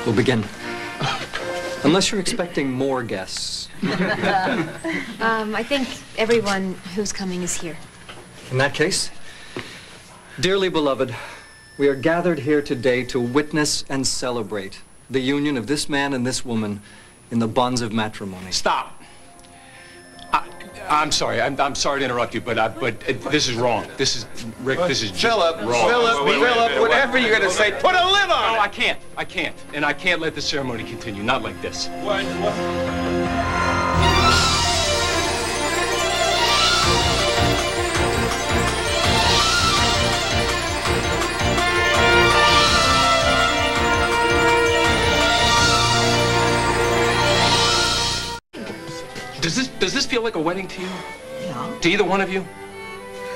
We'll begin. Unless you're expecting more guests. I think everyone who's coming is here. In that case, dearly beloved, we are gathered here today to witness and celebrate the union of this man and this woman in the bonds of matrimony. Stop. I'm sorry. I'm sorry to interrupt you, but this is wrong. This is Rick. This is just Phillip, wrong. Phillip, whatever you're gonna say, put a lid on it. No, I can't, and I can't let the ceremony continue. Not like this. What? Does this feel like a wedding to you? No. To either one of you?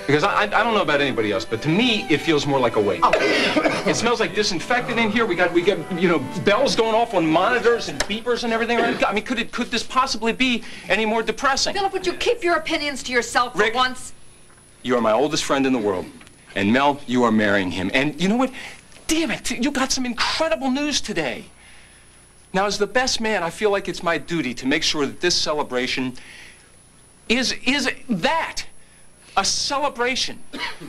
Because I don't know about anybody else, but to me it feels more like a wedding. Oh. It smells like disinfectant in here. We got bells going off on monitors and beepers and everything. I mean, could this possibly be any more depressing? Phillip, would you keep your opinions to yourself for Rick, once? You are my oldest friend in the world, and Mel, you are marrying him. And you know what? Damn it! You got some incredible news today. Now, as the best man, I feel like it's my duty to make sure that this celebration is that. A celebration.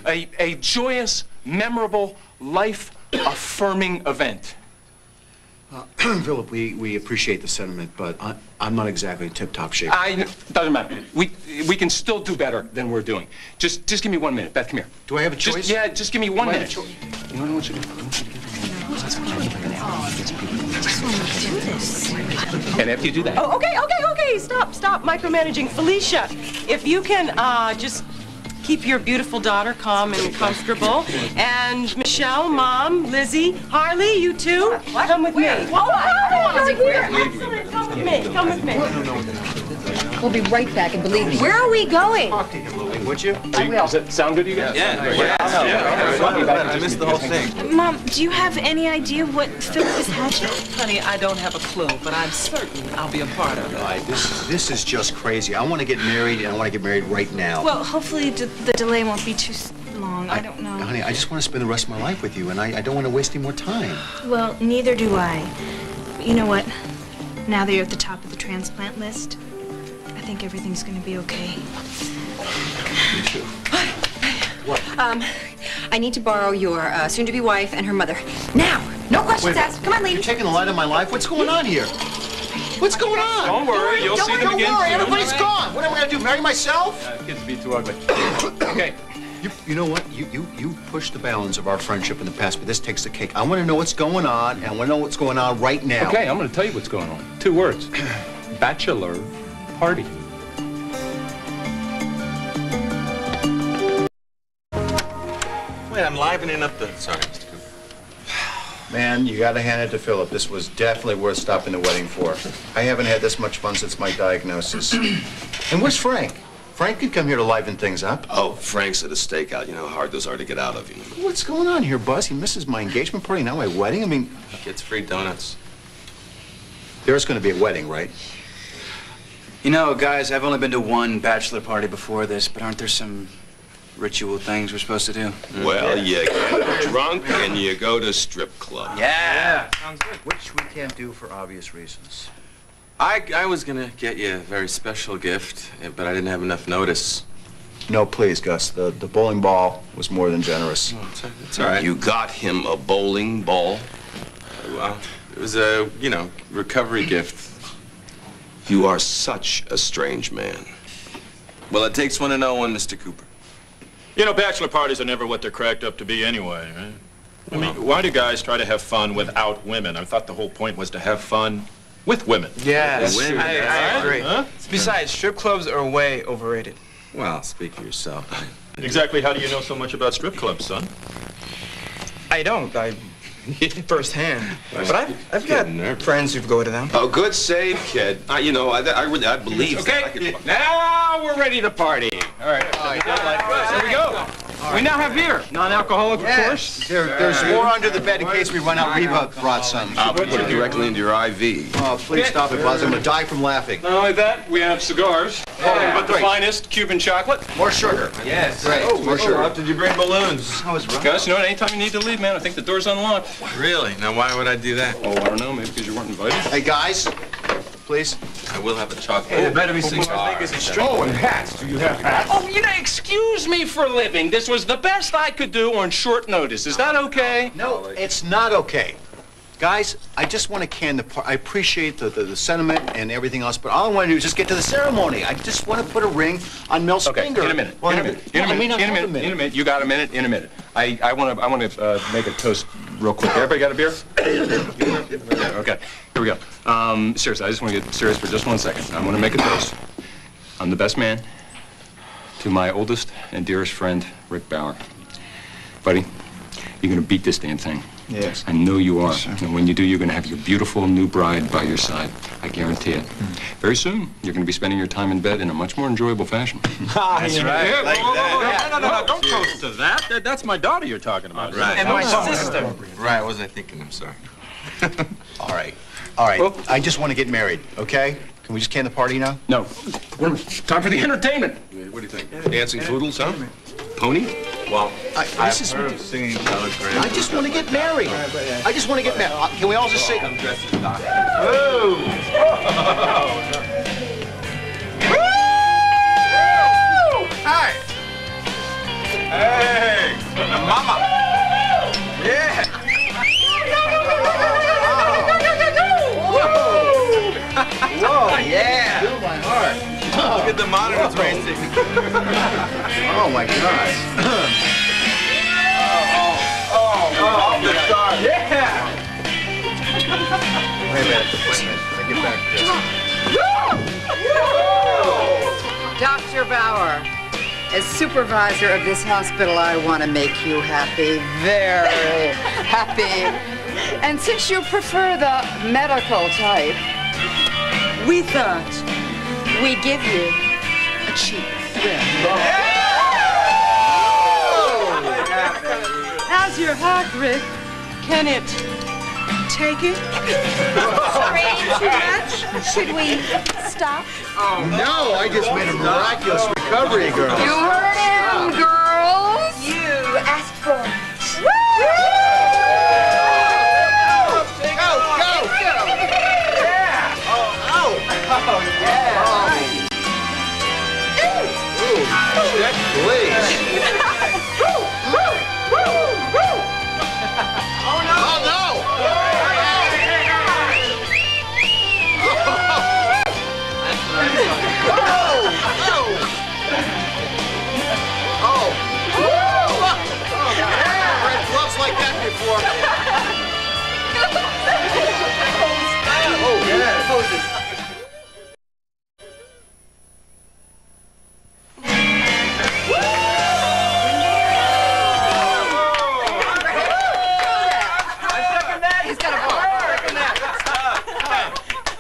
A joyous, memorable, life-affirming event. Phillip, we appreciate the sentiment, but I'm not exactly in tip-top shape. Doesn't matter. We can still do better than we're doing. Just give me 1 minute. Beth, come here. Do I have a choice? Just give me 1 minute. You know what I want you to do? And after you do that... Oh, okay. Stop micromanaging. Felicia, if you can just keep your beautiful daughter calm and comfortable. And Michelle, Mom, Lizzie, Harley, you two, come with me. Come with me. We'll be right back, and believe me. Where are we going? Would you? Does that sound good to you guys? Yeah. I missed the whole thing. Mom, do you have any idea what Phillip is hatching? Honey, I don't have a clue, but I'm certain I'll be a part of it. This is just crazy. I want to get married, and I want to get married right now. Well, hopefully the delay won't be too long. I don't know. Honey, I just want to spend the rest of my life with you, and I don't want to waste any more time. Well, neither do I. But you know what? Now that you're at the top of the transplant list, I think everything's going to be okay. Me too. What? I need to borrow your soon-to-be wife and her mother. Now! No questions asked. Come on, lady. You're taking the light of my life? What's going on here? What's going on? Don't worry, you'll see them again. Don't worry, soon. everybody's gone. What am I going to do, marry myself? Kids be too ugly. Okay. You know what? You pushed the bounds of our friendship in the past, but this takes the cake. I want to know what's going on, and I want to know what's going on right now. Okay, I'm going to tell you what's going on. 2 words. Bachelor party. Wait, I'm livening up the... Sorry, Mr. Cooper. Man, you got to hand it to Phillip. This was definitely worth stopping the wedding for. I haven't had this much fun since my diagnosis. And where's Frank? Frank could come here to liven things up. Oh, Frank's at a stakeout. You know how hard those are to get out of, you know. What's going on here, Buzz? He misses my engagement party, now my wedding? I mean... Gets free donuts. There's going to be a wedding, right? You know, guys, I've only been to one bachelor party before this, but aren't there some ritual things we're supposed to do? Well, you get drunk and you go to strip club. Yeah. Sounds good. Which we can't do for obvious reasons. I was gonna get you a very special gift, but I didn't have enough notice. No, please, Gus. The bowling ball was more than generous. Oh, it's all right. You got him a bowling ball? Well, it was a, recovery gift. You are such a strange man. Well, it takes one to know one, Mr. Cooper. You know, bachelor parties are never what they're cracked up to be anyway, right? I mean, why do guys try to have fun without women? I thought the whole point was to have fun With women. Yes, Women. I agree. Huh? Besides, strip clubs are way overrated. Well, speak for yourself. Exactly how do you know so much about strip clubs, son? I don't. Firsthand. But I've got friends who go to them. Oh, good save, kid. I believe Okay, that. now we're ready to party. All right. Here we go. We now have beer. Non-alcoholic, of course. There's more under the bed in case we run out. Reba brought some. I'll put it directly into your IV. Oh, please stop it, Buzz. I'm gonna die from laughing. Not only that, we have cigars. But the finest Cuban chocolate. More sugar. Yes. Great. More sugar. Did you bring balloons? I was right. Guys, you know what? Anytime you need to leave, man, I think the door's unlocked. Really? Now, why would I do that? Oh, I don't know. Maybe because you weren't invited. Hey, guys, please. I will have a chocolate. Hey, there better be cigars. Oh, and hats. Do you have hats? Oh, you know, excuse me for living. This was the best I could do on short notice. Is that okay? No, it's not okay. Guys, I just want to can the I appreciate the sentiment and everything else, but all I want to do is just get to the ceremony. I just want to put a ring on Mel's finger. In a minute. Well, In a minute. You got a minute. In a minute. I want to make a toast real quick. Everybody got a beer? Okay. Here we go. Seriously, I just want to get serious for just 1 second. I want to make a toast. I'm the best man to my oldest and dearest friend, Rick Bauer. Buddy, you're going to beat this damn thing. Yes. I know you are. Yes, sir. And when you do, you're going to have your beautiful new bride by your side. I guarantee it. Very soon, you're going to be spending your time in bed in a much more enjoyable fashion. That's right. Yeah, Like that. no, Don't toast to that. That's my daughter you're talking about. Right. And my sister. Right, what was I thinking? I'm sorry. All right. All right. Well- I just want to get married, okay? Can we just can the party now? No. Time for the entertainment. What do you think? Dancing poodles, huh? Pony? Well, This is heard of singing telegram. I just want to get married. I just want to get married. Can we all just sing? I'm dressed as a doctor. Hi. Hey! Mama! Yeah. Whoa, yeah. Feel my heart. Look at the monitors racing. Oh, my God. Off the start. Yeah. Wait a minute. I get back to this. Dr. Bauer, as supervisor of this hospital, I want to make you happy, very happy. And since you prefer the medical type, we thought we'd give you a cheap thrill. How's your heart, Rick? Can it take it? Strange too much? Should we stop? No, I just made a miraculous recovery, girl. You heard him, girls. You asked for it. Check, please. Oh, no! Red gloves like that before. Oh, yeah. Poses.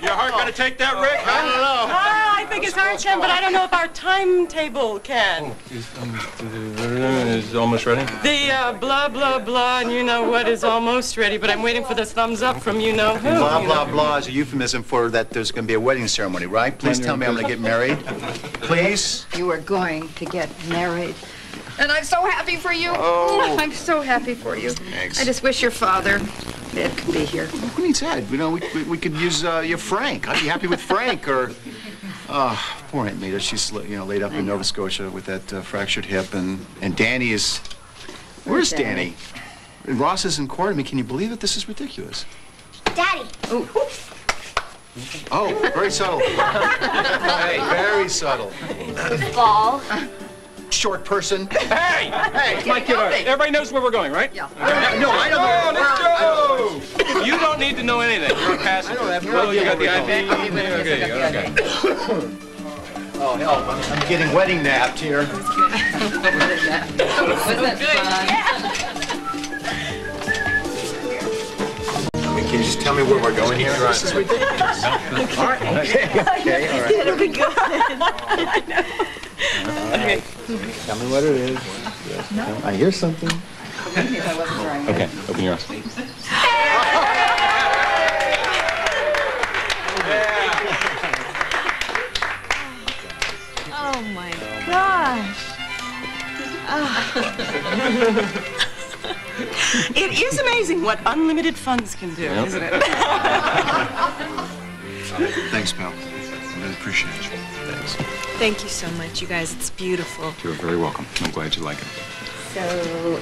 Your heart gonna take that, Rick? I don't know. I think his heart can, but I don't know if our timetable can. Is it almost ready? The blah, blah, blah, and you know what is almost ready, but I'm waiting for the thumbs up from you know who. Blah, blah, blah is a euphemism for that there's going to be a wedding ceremony, right? Please tell me I'm going to get married. Please? You are going to get married. And I'm so happy for you. Oh. I'm so happy for you. Thanks. I just wish your father, Ed, could be here. What do you said? You know, we could use your Frank. I'd be happy with Frank or... poor Aunt Meta. She's, laid up in Nova Scotia with that fractured hip. And Danny is... Where's Danny? And Ross is in court. I mean, can you believe it? This is ridiculous. Daddy. Oh, very subtle. Hey, very subtle. Ball. Short person. Hey! Hey! It's my kid. Everybody knows where we're going, right? Yeah. No, I don't know. Let's go! You don't need to know anything. You're a passenger. Oh, you got the ID? Okay. Oh, hell, I'm getting wedding napped here. Was that fun? Can you just tell me where we're going here? This is ridiculous. All right. Okay, all right. It'll be good. Okay. Tell me what it is. Yes. No. I hear something. Okay, open your eyes. Oh my gosh. It is amazing what unlimited funds can do, isn't it? Thanks, pal. I really appreciate you. Thanks. Thank you so much, you guys. It's beautiful. You're very welcome. I'm glad you like it. So,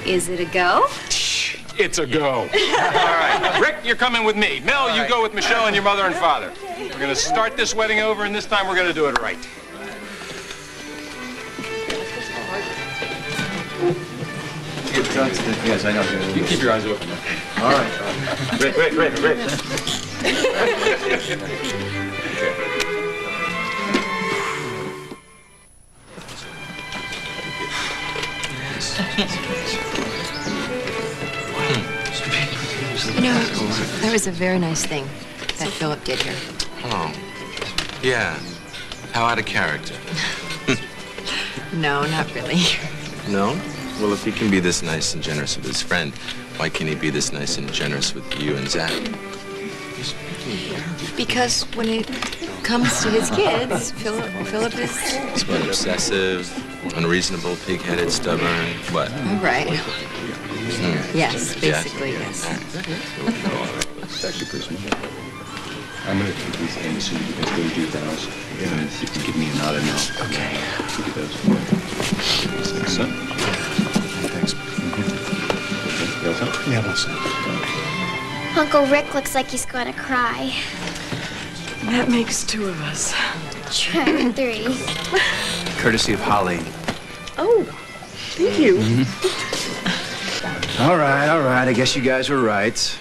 is it a go? It's a go. All right. Rick, you're coming with me. Mel, you go with Michelle and your mother and father. We're going to start this wedding over, and this time we're going to do it right. Yes, I know. You keep your eyes open. All right. Rick. You know, that was a very nice thing that Phillip did here. Oh, yeah. How out of character. No, not really. No? Well, if he can be this nice and generous with his friend, why can't he be this nice and generous with you and Zach? Because when it comes to his kids, Phillip is... He's what, obsessive, unreasonable, pig-headed, stubborn, what? Right. Yes, basically, yes. It's actually pretty small. I'm going to take these things so you can go do vows. And you can give me a nod and no. Okay. You get those. So. Thanks. You all set? Yeah, well said. Uncle Rick looks like he's going to cry. That makes two of us. Try 3. Courtesy of Holly. Oh, thank you. All right. I guess you guys were right.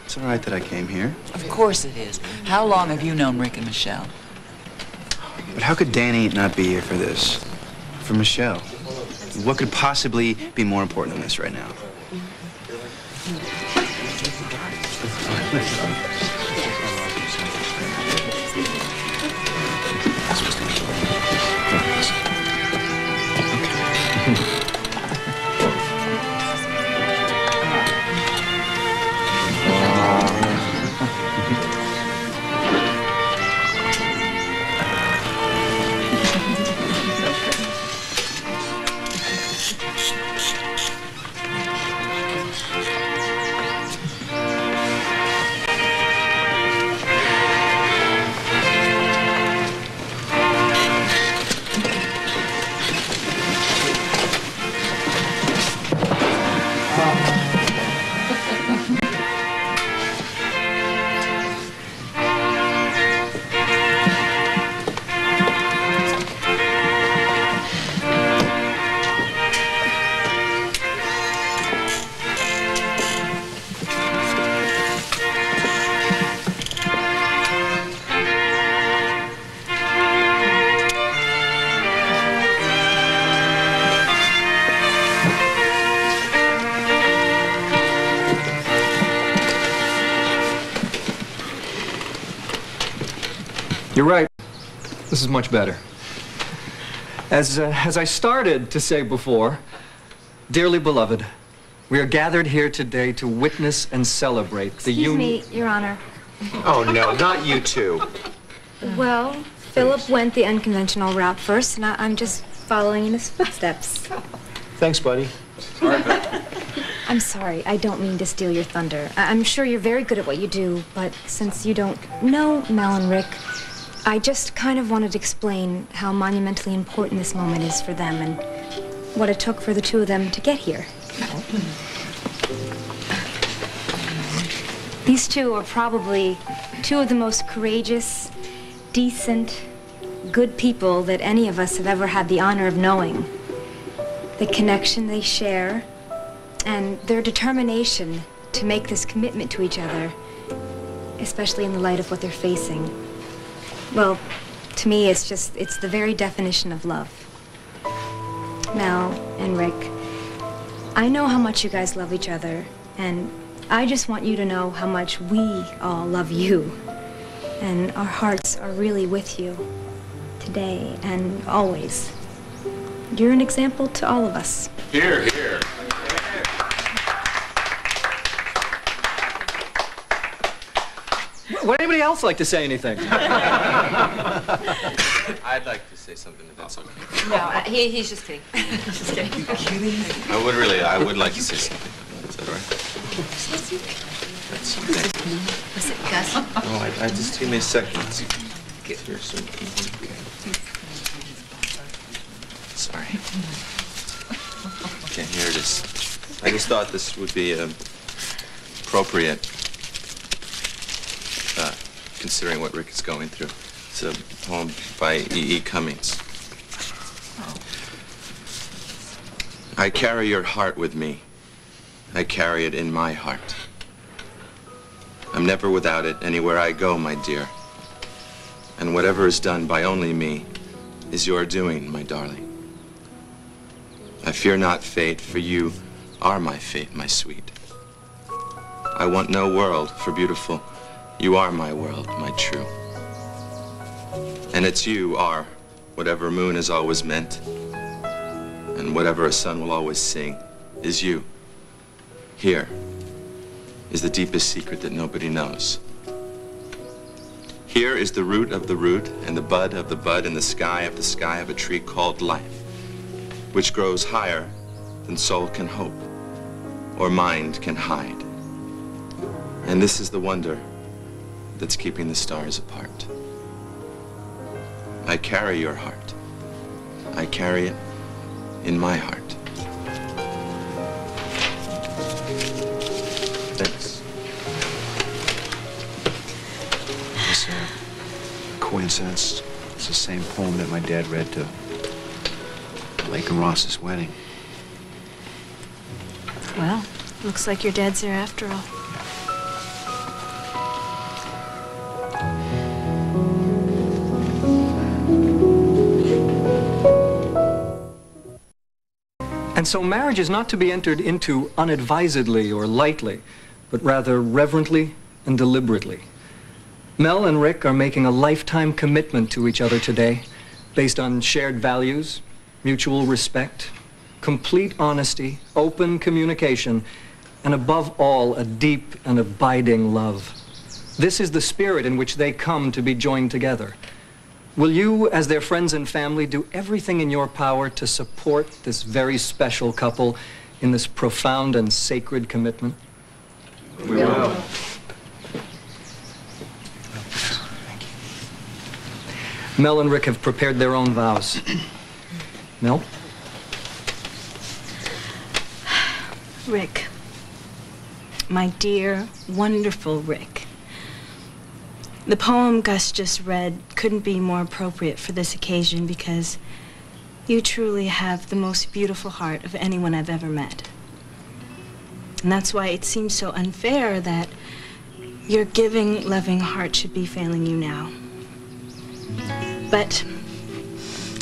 It's all right that I came here. Of course it is. How long have you known Rick and Michelle? But how could Danny not be here for this? For Michelle? What could possibly be more important than this right now? You're right. This is much better. As I started to say before, dearly beloved, we are gathered here today to witness and celebrate the union. Excuse me, Your Honor. Oh, no, not you two. Well, Phillip went the unconventional route first, and I'm just following in his footsteps. Thanks, buddy. I'm sorry, I don't mean to steal your thunder. I'm sure you're very good at what you do, but since you don't know Mel and Rick, I just kind of wanted to explain how monumentally important this moment is for them and what it took for the two of them to get here. These two are probably two of the most courageous, decent, good people that any of us have ever had the honor of knowing. The connection they share and their determination to make this commitment to each other especially in the light of what they're facing. Well, to me, it's the very definition of love. Mel and Rick, I know how much you guys love each other, and I just want you to know how much we all love you. And our hearts are really with you, today and always. You're an example to all of us. Here, here. Would anybody else like to say anything? I'd like to say something, if that's okay. No, he's just kidding. Just kidding. I would like to say something. Is that all right? That's okay. Was it Gus? Oh, I just give me a second. Here, so. Sorry. Okay, here it is. I just thought this would be appropriate, considering what Rick is going through. It's a poem by E.E. Cummings. I carry your heart with me. I carry it in my heart. I'm never without it anywhere I go, my dear. And whatever is done by only me is your doing, my darling. I fear not fate, for you are my fate, my sweet. I want no world, for beautiful, you are my world, my true. And it's you are whatever moon has always meant, and whatever a sun will always sing, is you. Here is the deepest secret that nobody knows. Here is the root of the root, and the bud of the bud, and the sky of a tree called life, which grows higher than soul can hope, or mind can hide. And this is the wonder that's keeping the stars apart. I carry your heart. I carry it in my heart. Thanks. It's a coincidence. It's the same poem that my dad read to Lake and Ross's wedding. Well, looks like your dad's there after all. And so marriage is not to be entered into unadvisedly or lightly, but rather reverently and deliberately. Mel and Rick are making a lifetime commitment to each other today, based on shared values, mutual respect, complete honesty, open communication, and above all, a deep and abiding love. This is the spirit in which they come to be joined together. Will you, as their friends and family, do everything in your power to support this very special couple in this profound and sacred commitment? We will. Mel and Rick have prepared their own vows. Mel? Rick, my dear, wonderful Rick. The poem Gus just read couldn't be more appropriate for this occasion because you truly have the most beautiful heart of anyone I've ever met. And that's why it seems so unfair that your giving, loving heart should be failing you now. But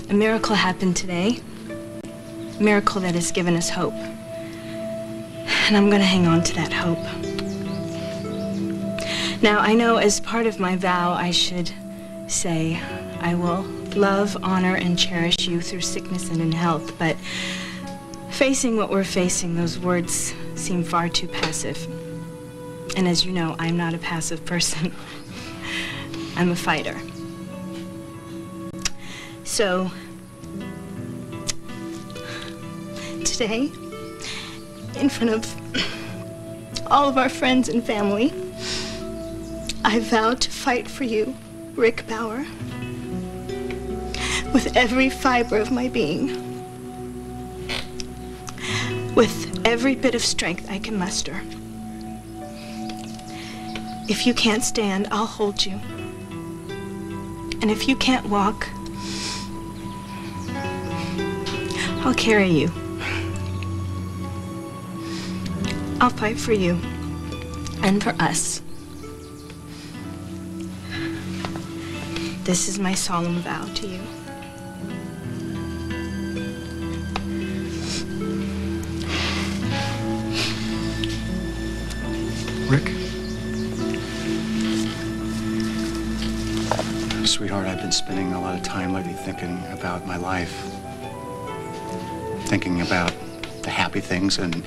a miracle happened today, a miracle that has given us hope. And I'm going to hang on to that hope. Now, I know as part of my vow, I should say I will love, honor, and cherish you through sickness and in health, but facing what we're facing, those words seem far too passive. And as you know, I'm not a passive person. I'm a fighter. So, today, in front of all of our friends and family, I vow to fight for you, Rick Bauer, with every fiber of my being, with every bit of strength I can muster. If you can't stand, I'll hold you. And if you can't walk, I'll carry you. I'll fight for you and for us. this is my solemn vow to you. Rick? Sweetheart, I've been spending a lot of time lately thinking about my life. Thinking about the happy things and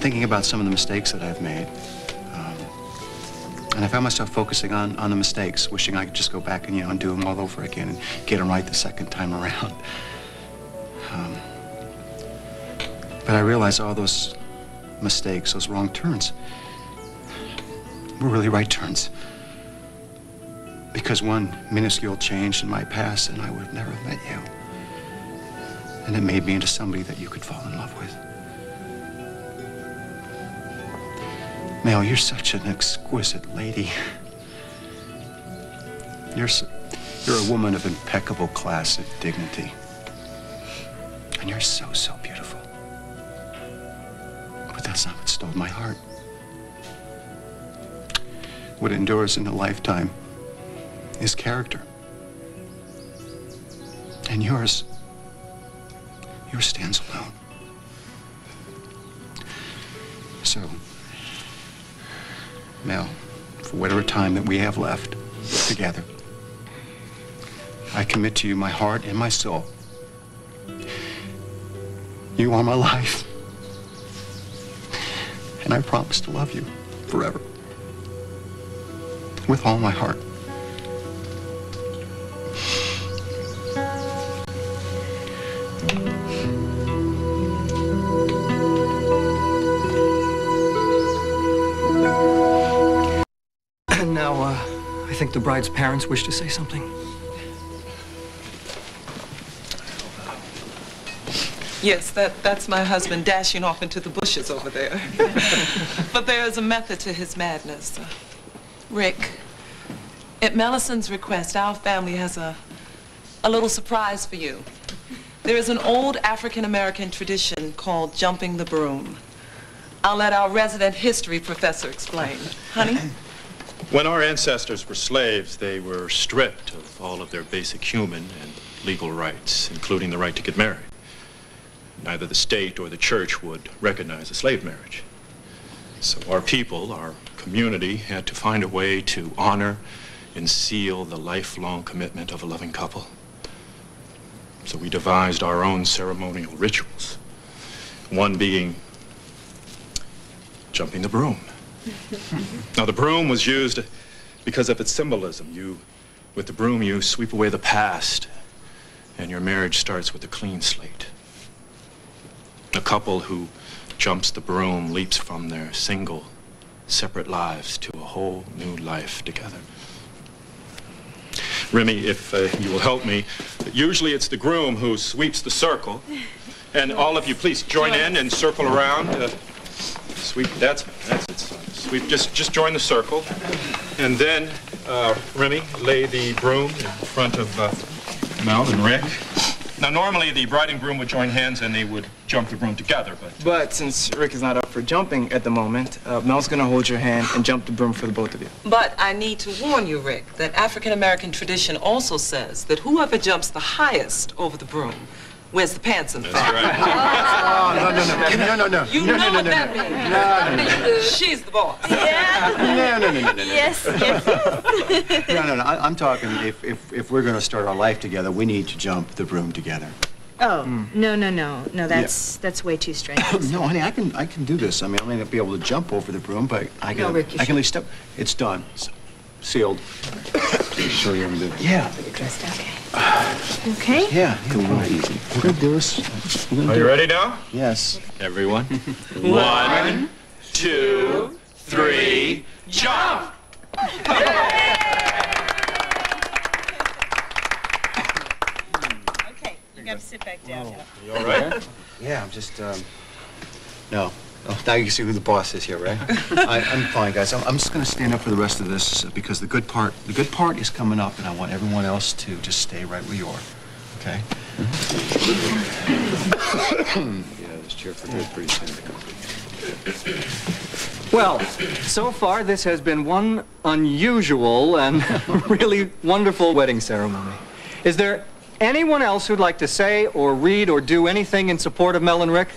thinking about some of the mistakes that I've made. And I found myself focusing on the mistakes, wishing I could just go back and, and do them all over again and get them right the second time around. But I realized all those mistakes, those wrong turns, were really right turns. Because one minuscule change in my past and I would have never met you. And it made me into somebody that you could fall in love with. Mel, you're such an exquisite lady. You're a woman of impeccable class and dignity. And you're so, so beautiful. But that's not what stole my heart. What endures in a lifetime is character. And yours stands alone. So, Mel, for whatever time that we have left together, I commit to you my heart and my soul. You are my life. And I promise to love you forever. With all my heart. And now, I think the bride's parents wish to say something. Yes, that's my husband dashing off into the bushes over there. But there is a method to his madness. Rick, at Melison's request, our family has a little surprise for you. There is an old African-American tradition called jumping the broom. I'll let our resident history professor explain. Honey? When our ancestors were slaves, they were stripped of all of their basic human and legal rights, including the right to get married. Neither the state or the church would recognize a slave marriage. So our people, our community, had to find a way to honor and seal the lifelong commitment of a loving couple. So we devised our own ceremonial rituals, one being jumping the broom. Now, the broom was used because of its symbolism. With the broom, you sweep away the past, and your marriage starts with a clean slate. A couple who jumps the broom leaps from their single, separate lives to a whole new life together. Remy, if you will help me, usually it's the groom who sweeps the circle. And all of you, please join in and circle around. Sweep, that's it, son. Sweep, just join the circle. And then, Remy, lay the broom in front of Mel and Rick. Now, normally the bride and groom would join hands and they would jump the broom together, But since Rick is not up for jumping at the moment, Mel's gonna hold your hand and jump the broom for the both of you. But I need to warn you, Rick, that African-American tradition also says that whoever jumps the highest over the broom wears the pants in the front. That's right. No. You know what that means. No. She's the boss. Yeah. No. Yes. No. I'm talking if we're going to start our life together, we need to jump the broom together. Oh, no, that's way too strenuous. No, honey, I can do this. I mean, I may not be able to jump over the broom, but I can. Rick, I can at least step. It's done. Sealed. Sure you're gonna do it. Yeah. Okay. Yeah. We're gonna do this. Are you ready now? Yes. Everyone. 1, 2, 3, jump! Okay, you gotta sit back down. You all right? Yeah, I'm just, no. Oh, now you can see who the boss is here, right? I'm fine, guys. I'm just going to stand up for the rest of this because the good part is coming up, and I want everyone else to just stay right where you are. Okay? Yeah, this chair for good pretty soon. Well, so far this has been one unusual and really wonderful wedding ceremony. Is there anyone else who'd like to say or read or do anything in support of Mel and Rick?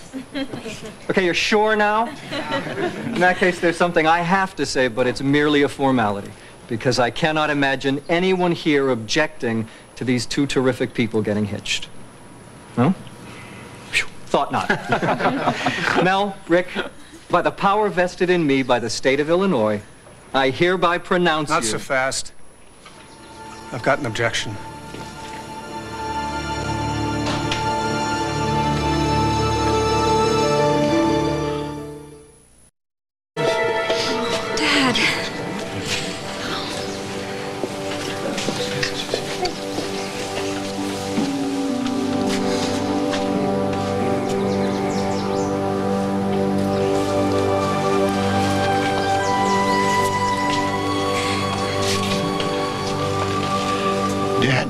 Okay, you're sure now? In that case, there's something I have to say, but it's merely a formality, because I cannot imagine anyone here objecting to these two terrific people getting hitched. No? Phew, thought not. Mel, Rick, by the power vested in me by the state of Illinois, I hereby pronounce Not you... so fast. I've got an objection. Dad. Dad.